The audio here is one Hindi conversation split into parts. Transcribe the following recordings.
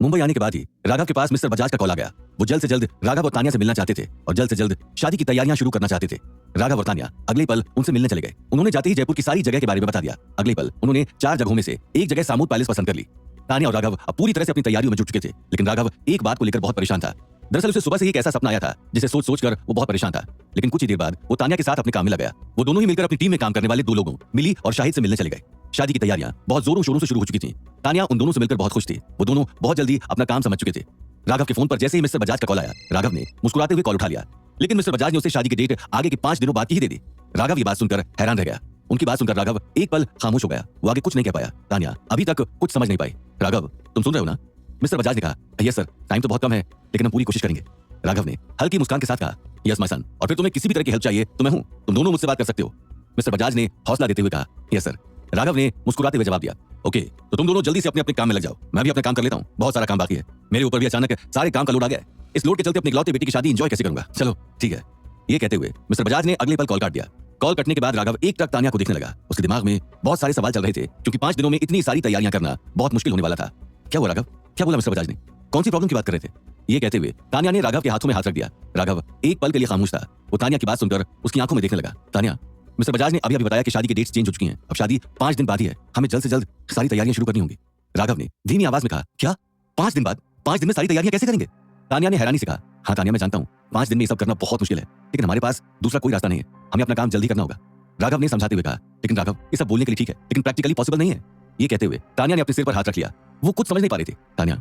मुंबई आने के बाद ही राघव के पास मिस्टर बजाज का कॉल आ गया। वो जल्द से जल्द राघव और तानिया से मिलना चाहते थे और जल्द से जल्द शादी की तैयारियां शुरू करना चाहते थे। राघव और तानिया अगले पल उनसे मिलने चले गए। उन्होंने जाते ही जयपुर की सारी जगह के बारे में बता दिया। अगले पल उन्होंने 4 जगहों में से एक जगह सामूद पैलेस पसंद कर ली। तानिया और राघव अब पूरी तरह से अपनी तैयारियों में जुट चुके थे, लेकिन राघव एक बात को लेकर बहुत परेशान था। दरअसल उसे सुबह से ही एक ऐसा सपना आया था जिसे सोच सोचकर वो बहुत परेशान था। लेकिन कुछ ही देर बाद वो तानिया के साथ अपने काम में लग गया। वो दोनों ही मिलकर अपनी टीम में काम करने वाले 2 लोगों मिली और शाहिद से मिलने चले गए। शादी की तैयारियां बहुत जोरों शोरों से शुरू हो चुकी थीं। तानिया उन दोनों से मिलकर बहुत खुश थी। वो दोनों बहुत जल्दी अपना काम समझ चुके थे। राघव के फोन पर जैसे ही मिस्टर बजाज का कॉल आया, राघव ने मुस्कुराते हुए कॉल उठा लिया। लेकिन मिस्टर बजाज ने उसे शादी की डेट आगे के 5 दिनों बाद की ही दे दी। राघव ये बात सुनकर हैरान रह गया। उनकी बात सुनकर राघव एक पल खामोश हो गया। वो आगे कुछ नहीं कह पाया। तानिया अभी तक कुछ समझ नहीं पाई। राघव, तुम सुन रहे हो ना? मिस्टर बजाज ने कहा, यस सर, टाइम तो बहुत कम है लेकिन हम पूरी कोशिश करेंगे। राघव ने हल्की मुस्कान के साथ कहा, यस माय सन, और फिर तुम्हें किसी भी तरह की हेल्प चाहिए तो मैं हूं, तुम दोनों मुझसे बात कर सकते हो। मिस्टर बजाज ने हौसला देते हुए कहा, यस सर। राघव ने मुस्कुराते हुए जवाब दिया, ओके, तो तुम दोनों जल्दी से अपने अपने काम में लग जाओ। मैं भी अपना काम कर लेता हूं, बहुत सारा काम बाकी है। मेरे ऊपर भी अचानक सारे काम का लोड आ गया है। इस लोड के चलते अपनी इकलौते बेटी की शादी एंजॉय कैसे करूंगा? चलो ठीक है। ये कहते हुए मिस्टर बजाज ने अगले पल कॉल काट दिया। कॉल कटने के बाद राघव एक टक तानिया को देखने लगा। उसके दिमाग में बहुत सारे सवाल चल रहे थे, क्योंकि 5 दिनों में इतनी सारी तैयारियां करना बहुत मुश्किल होने वाला था। क्या हुआ राघव? क्या बोला मिस्टर बजाज ने? कौन सी प्रॉब्लम की बात कर रहे थे? ये कहते हुए तानिया ने राघव के हाथों में हाथ रख दिया। राघव एक पल के लिए खामोश था। वो तानिया की बात सुनकर उसकी आंखों में देखने लगा। तानिया, मिस्टर बजाज ने अभी बताया कि शादी की डेट्स चेंज हो चुकी हैं। अब शादी 5 दिन बाद ही है। हमें जल्द से जल्द सारी तैयारियां शुरू करनी होंगी। राघव ने धीमी आवाज में कहा, क्या 5 दिन बाद? 5 दिन में सारी तैयारियां कैसे करेंगे? तानिया ने हैरानी से कहा, हाँ तानिया, मैं जानता हूँ 5 दिन में ये सब करना बहुत मुश्किल है, लेकिन हमारे पास दूसरा कोई रास्ता नहीं है। हमें अपना काम जल्दी करना होगा। राघव ने समझाते हुए कहा, लेकिन राघव, ये सब बोलने के लिए ठीक है, लेकिन प्रैक्टिकली पॉसिबल नहीं है। ये कहते हुए तानिया ने अपने सिर पर हाथ रख लिया। वो कुछ समझ नहीं पा रहे थे। तानिया,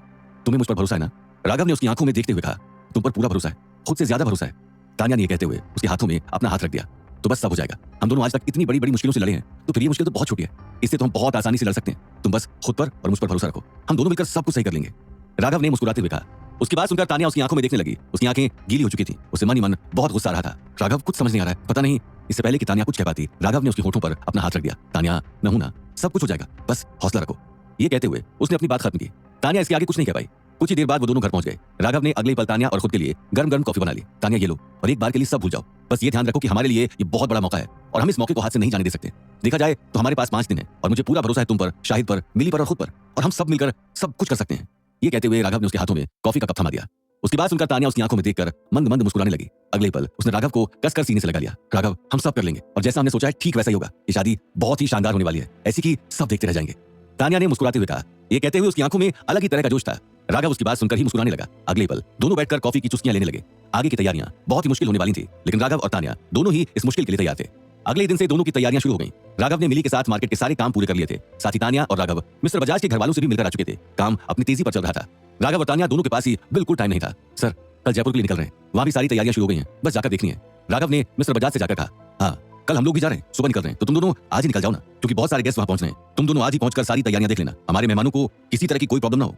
तुम्हें मुझ पर भरोसा है ना? राघव ने उसकी आंखों में देखते हुए कहा, तुम पर पूरा भरोसा है, खुद से ज्यादा भरोसा है। तानिया ने ये कहते हुए उसके हाथों में अपना हाथ रख दिया। तो बस सब हो जाएगा। हम दोनों आज तक इतनी बड़ी बड़ी मुश्किलों से लड़े हैं, तो फिर ये मुश्किल तो बहुत छोटी है। इससे तो हम बहुत आसानी से लड़ सकते हैं। तुम बस खुद पर और मुझ पर भरोसा रखो। हम दोनों मिलकर सब कुछ सही कर लेंगे। राघव ने मुस्कुराते हुए कहा। उसकी बात सुनकर तानिया उसकी आंखों में देखने लगी। उसकी आंखें गीली हो चुकी थी। उसे मन ही मन बहुत गुस्सा आ रहा था। राघव, कुछ समझ नहीं आ रहा है। पता नहीं इससे पहले कि तानिया कुछ कह पाती, राघव ने उसके होठों पर अपना हाथ रख दिया। तानिया, मैं हूं ना, सब कुछ हो जाएगा, बस हौसला रखो। ये कहते हुए उसने अपनी बात खत्म की। तानिया इसके आगे कुछ नहीं कह पाई। कुछ ही देर बाद वो दोनों घर पहुंच गए। राघव ने अगले पल तानिया और खुद के लिए गर्म गर्म कॉफी बना ली। तानिया, ये लो, और एक बार के लिए सब भूल जाओ। बस ये ध्यान रखो कि हमारे लिए ये बहुत बड़ा मौका है और हम इस मौके को हाथ से नहीं जाने दे सकते। देखा जाए तो हमारे पास 5 दिन है और मुझे पूरा भरोसा है तुम पर, शाहिद पर, मिली पर और खुद पर, और हम सब मिलकर सब कुछ कर सकते हैं। ये कहते हुए राघव ने उसके हाथों में कॉफी का कप थमा दिया। उसकी बात सुनकर तानिया उसकी आंखों में देखकर मंद मंद मुस्कुराने लगी। अगले पल उसने राघव को कसकर सीने से लगा लिया। राघव, हम सब कर लेंगे, और जैसा हमने सोचा है ठीक वैसा ही होगा। ये शादी बहुत ही शानदार होने वाली है, ऐसी कि सब देखते रह जाएंगे। तानिया ने मुस्कुराते हुए कहा। ये कहते हुए उसकी आंखों में अलग ही तरह का जोश था। राघव उसकी बात सुनकर ही मुस्कुराने लगा। अगले पल दोनों बैठकर कॉफी की चुस्कियां लेने लगे। आगे की तैयारियां बहुत ही मुश्किल होने वाली थी, लेकिन राघव और तानिया दोनों ही इस मुश्किल के लिए तैयार थे। अगले दिन से दोनों की तैयारियां शुरू हो गईं। राघव ने मिली के साथ मार्केट के सारे काम पूरे कर लिए थे। साथ ही तानिया और राघव मिस्टर बजाज के घरवालों से भी मिलकर आ चुके थे। काम अपनी तेजी पर चल रहा था। राघव और तानिया दोनों के पास ही बिल्कुल टाइम नहीं था। सर, कल जयपुर के लिए निकल रहे हैं, वहां भी सारी तैयारियां शुरू हो गई हैं, बस जाकर देखनी है। राघव ने मिस्टर बजाज से जाकर कहा, हाँ कल हम लोग भी जा रहे हैं, सुबह निकल रहे हैं, तो तुम दोनों आज ही निकल जाओ ना, क्योंकि बहुत सारे गेस्ट वहां पहुंच रहे हैं। तुम दोनों आज ही पहुंचकर सारी तैयारियां देख लेना। हमारे मेहमानों को किसी तरह की कोई प्रॉब्लम ना हो।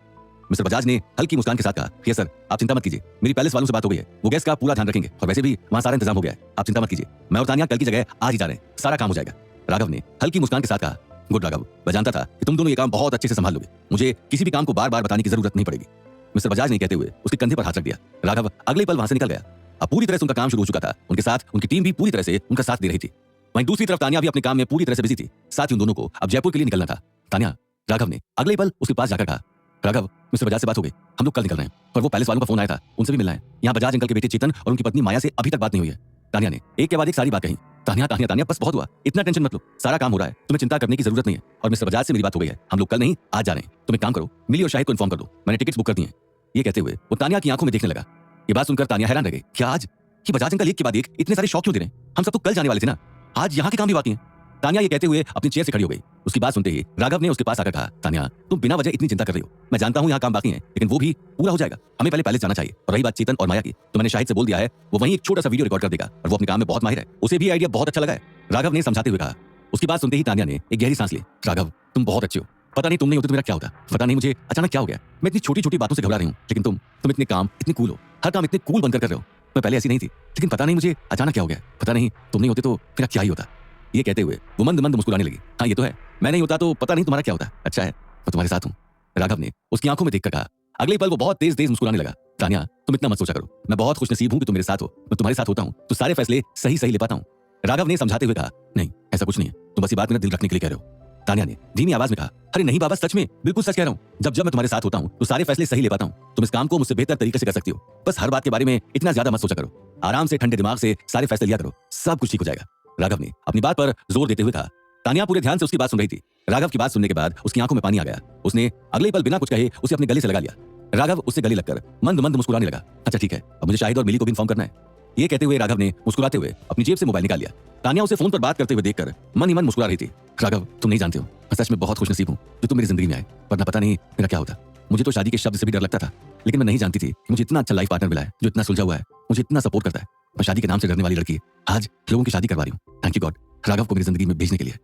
मिस्टर बजाज ने हल्की मुस्कान के साथ कहा, ये सर, आप चिंता मत कीजिए, मेरी पैलेस वालों से बात हो गई है, वो गेस्ट का पूरा ध्यान रखेंगे, और वैसे भी वहां सारा इंतजाम हो गया है, आप चिंता मत कीजिए। मैं और तानिया कल की जगह आज ही जा रहे हैं, सारा काम हो जाएगा। राघव ने हल्की मुस्कान के साथ कहा, गुड राघव, मैं जानता था कि तुम दोनों ये काम बहुत अच्छे से संभाल लोगे, मुझे किसी भी काम को बार बार बताने की जरूरत नहीं पड़ेगी। मिस्टर बजाज ने कहते हुए उसके कंधे पर हाथ रख दिया। राघव अगले पल वहां से निकल गया। अब पूरी तरह से उनका काम शुरू हो चुका था। उनके साथ उनकी टीम भी पूरी तरह से उनका साथ दे रही थी। वहीं दूसरी तरफ तानिया भी अपने काम में पूरी तरह से बिजी थी। साथ ही उन दोनों को अब जयपुर के लिए निकलना था। तानिया, राघव ने अगले पल उसके पास जाकर कहा, राघव, मिस्टर बजाज से बात हो गई, हम लोग कल निकल रहे हैं, और वो पैलेस वालों का फोन आया था, उनसे भी मिलना है। यहाँ बजाज अंकल के बेटे चेतन और उनकी पत्नी माया से अभी तक बात नहीं हुई है। तानिया ने एक के बाद एक सारी बात कही। तानिया तानिया तानिया, बस बहुत हुआ, इतना टेंशन मत लो, सारा काम हो रहा है, तुम्हें चिंता करने की जरूरत नहीं है। और मिस्टर बजाज से मेरी बात हो गई है, हम लोग कल नहीं आज जा रहे हैं। तुम एक काम करो, मिली और शाहिद को इन्फॉर्म कर दो, मैंने टिकट्स बुक कर दी हैं। ये कहते हुए वो तानिया की आंखों में देखने लगा। ये बात सुनकर तानिया हैरान रह गई। क्या आज? कि बजाज अंकल एक के बाद एक इतने सारे शौक क्यों दे रहे हैं? हम सब तो कल जाने वाले थे ना, आज यहाँ के काम भी बाकी हैं। तानिया ये कहते हुए अपनी चेयर से खड़ी हो गई। उसकी बात सुनते ही राघव ने उसके पास आकर कहा, तानिया, तुम बिना वजह इतनी चिंता कर रही हो, मैं जानता हूँ यहाँ काम बाकी है, लेकिन वो भी पूरा हो जाएगा। हमें पहले पैलेस जाना चाहिए। और रही बात चेतन और माया की, तो मैंने शाहिद से बोल दिया है, वो वहीं एक छोटा सा वीडियो रिकॉर्ड कर देगा, और वो अपने काम में बहुत माहिर है, उसे भी आइडिया बहुत अच्छा लगा है। राघव ने समझाते हुए कहा। उसकी बात सुनते ही तानिया ने एक गहरी सांस ली। राघव, तुम बहुत अच्छे हो, पता नहीं तुम नहीं होते तो मेरा क्या होता, पता नहीं मुझे अचानक क्या हो गया। मैं इतनी छोटी छोटी बातों से घबरा रही हूँ, लेकिन तुम इतने काम, इतने कूल हो, हर काम इतने कूल बनकर कर रहे हो। मैं पहले ऐसी नहीं थी, लेकिन पता नहीं मुझे अचानक क्या हो गया, पता नहीं तुम नहीं होते तो मेरा क्या ही होता। ये कहते हुए वो मंद मंद मुस्कुराने लगी। हाँ ये तो है, मैं नहीं होता तो पता नहीं तुम्हारा क्या होता। अच्छा है, मैं तुम्हारे साथ हूँ। राघव ने उसकी आंखों में देखकर कहा। अगले पल वो बहुत तेज तेज मुस्कुराने लगा। तानिया, तुम इतना मत सोचा करो, मैं बहुत खुशनसीब हूँ कि तुम मेरे साथ हो, मैं तुम्हारे साथ होता हूँ तो सारे फैसले सही सही ले पाता हूँ। राघव ने समझाते हुए कहा, नहीं ऐसा कुछ नहीं है, तुम बस ये बात मेरा दिल रखने के लिए कह रहे हो। तानिया ने धीमी आवाज में कहा, अरे नहीं बाबा, सच में, बिल्कुल सच कह रहा हूँ। जब जब मैं तुम्हारे साथ होता हूँ तो सारे फैसले सही ले पाता हूँ। तुम इस काम को मुझसे बेहतर तरीके से कर सकती हो। बस हर बात के बारे में इतना ज्यादा मत सोचा करो। आराम से ठंडे दिमाग से सारे फैसले लिया करो, सब कुछ ठीक हो जाएगा। राघव ने अपनी बात पर जोर देते हुए कहा। तानिया पूरे ध्यान से उसकी बात सुन रही थी। राघव की बात सुनने के बाद उसकी आंखों में पानी आ गया। उसने अगले पल बिना कुछ कहे उसे अपने गले से लगा लिया। राघव उससे गले लगकर मंद मंद मुस्कुराने लगा। अच्छा ठीक है, अब मुझे शाहिद और मिली को भी इन्फॉर्म करना है। ये कहते हुए राघव ने मुस्कुराते हुए अपनी जेब से मोबाइल निकाल लिया। तानिया उसे फोन पर बात करते हुए देखकर मन ही मन मुस्कुरा रही थी। राघव, तुम नहीं जानते हो, मैं सच में बहुत खुशनसीब हूँ जो तुम मेरी जिंदगी में आए, वरना पता नहीं मेरा क्या होता। मुझे तो शादी के शब्द से भी डर लगता था, लेकिन मैं नहीं जानती थी कि मुझे इतना अच्छा लाइफ पार्टनर मिला है जो इतना सुलझा हुआ है, मुझे इतना सपोर्ट करता है। मैं शादी के नाम से डरने वाली लड़की आज लोगों की शादी करवा रही हूँ। थैंक यू गॉड, राघव को मेरी जिंदगी में भेजने के लिए।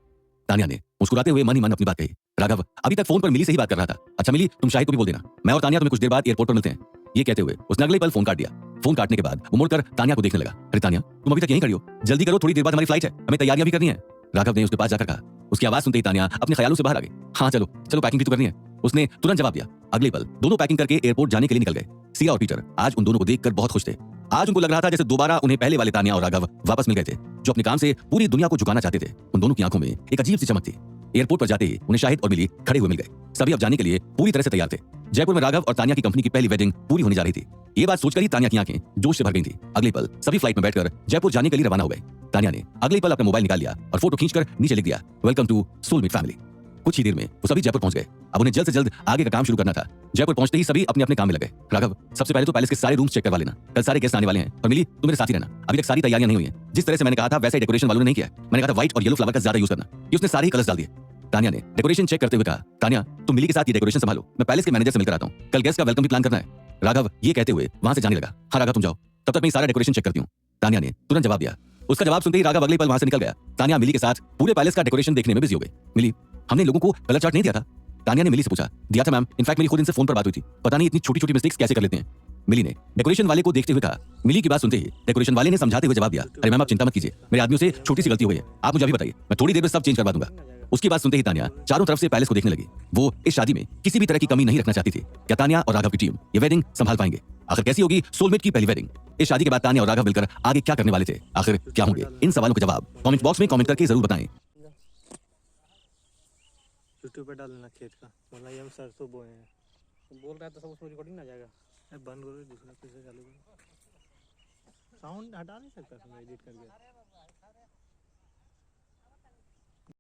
तानिया ने मुस्कुराते हुए मन ही मन अपनी बात कही। राघव अभी तक फोन पर मिली से ही बात कर रहा था। अच्छा मिली, तुम शाहिद को भी बोल देना, मैं और तानिया तुम्हें कुछ देर बाद एयरपोर्ट पर मिलते हैं। ये कहते हुए उसने अगले पल फोन काट दिया। फोन काटने के बाद वो मुड़कर तानिया को देखने लगा। अरे तानिया, तुम अभी तक यहीं खड़ी हो, जल्दी करो, थोड़ी देर बाद हमारी फ्लाइट है, हमें तैयारियां भी करनी है। राघव ने उसके पास जाकर कहा। उसकी आवाज सुनते ही तानिया अपने ख्यालों से बाहर आ गई। हाँ चलो चलो, पैकिंग भी तो करनी है, उसने तुरंत जवाब दिया। अगले पल दोनों पैकिंग करके एयरपोर्ट जाने के लिए निकल गए। सिया और पीटर आज उन दोनों को देखकर बहुत खुश थे। आज उनको लग रहा था जैसे दोबारा उन्हें पहले वाले तानिया और राघव वापस मिल गए थे, जो अपने काम से पूरी दुनिया को झुकाना चाहते थे। उन दोनों की आंखों में एक अजीब सी चमक थी। एयरपोर्ट पर जाते ही उन्हें शाहिद और मिली खड़े हुए मिल गए। सभी अब जाने के लिए पूरी तरह से तैयार थे। जयपुर में राघव और तानिया की कंपनी की पहली वेडिंग पूरी होने जा रही थी। ये बात सोचकर ही तानिया की आंखें जोश से भर गई थी। अगले पल सभी फ्लाइट में बैठकर जयपुर जाने के लिए रवाना हो गए। तानिया ने अगले पल अपना मोबाइल निकाल लिया और फोटो खींचकर नीचे लिख दिया, वेलकम टू सोलमेट फैमिली। कुछ ही देर में वो सभी जयपुर पहुंच गए। अब उन्हें जल्द से जल्द आगे का काम शुरू करना था। जयपुर पहुंचते ही सभी अपने अपने काम में लगे। राघव, सबसे पहले तो पैलेस के सारे रूम्स चेक करवा लेना, कल सारे गेस्ट आने वाले हैं। और मिली, तुम मेरे साथ ही रहना, अभी तक सारी तैयारियां नहीं हुई हैं। जिस तरह से मैंने कहा था वैसे ही डेकोरेशन वालों ने नहीं किया। मैंने कहा था व्हाइट और येलो फ्लावर का ज्यादा यूज करना, ये उसने सारे ही कलर्स डाल दिए। तानिया ने डेकोरेशन चेक करते हुए कहा, तानिया तुम मिली के साथ ये डेकोरेशन संभालो, मैं पैलेस के मैनेजर से मिलकर आता हूं, कल गेस्ट का वेलकम भी प्लान करना है। राघव ये कहते हुए वहां से जाने लगा। हाँ राघव तुम जाओ, तब तक मैं सारा डेकोरेशन चेक करती हूँ। तानिया ने तुरंत जवाब दिया। उसका जवाब सुनते ही राघव अगले पल वहां से निकल गया। तानिया मिली के साथ पूरे पैलेस का डेकोरेशन देखने में बिजी हो गई। मिली, हमने लोगों को कलर चार्ट नहीं दिया था? तानिया ने मिली से पूछा। दिया था मैम, इनफैक्ट मेरी खुद इनसे फोन पर बात हुई थी, पता नहीं इतनी छोटी छोटी मिस्टेक्स कैसे कर लेते हैं। मिली ने डेकोरेशन वाले को देखते हुए कहा। मिली की बात सुनते ही डेकोरेशन वाले ने समझाते हुए जवाब दिया, अरे मैम आप चिंता मत कीजिए, मेरे आदमियों से छोटी सी गलती हुई है, आप मुझे अभी बताइए, मैं थोड़ी देर में सब चेंज करवा दूंगा। उसकी बात सुनते ही तानिया चारों तरफ से पैलेस को देखने लगी। वो इस शादी में किसी भी तरह की कमी नहीं रखना चाहती थी। क्या तानिया और राघव की टीम ये वेडिंग संभाल पाएंगे? आखिर कैसी होगी सोलमेट की पहली वेडिंग? इस शादी के बाद तानिया और राघव मिलकर आगे क्या करने वाले थे? आखिर क्या होंगे? इन सवालों के जवाब कमेंट बॉक्स में कमेंट करके जरूर बताएं। यूट्यूब पे डालना खेत का, मतलब ये हम सरसों बोए हैं। बोल रहा है तो सब उसमें रिकॉर्डिंग ना जाएगा। बंद करो, दूसरा कैसे चालू करो? साउंड हटा नहीं सकता, एडिट करके।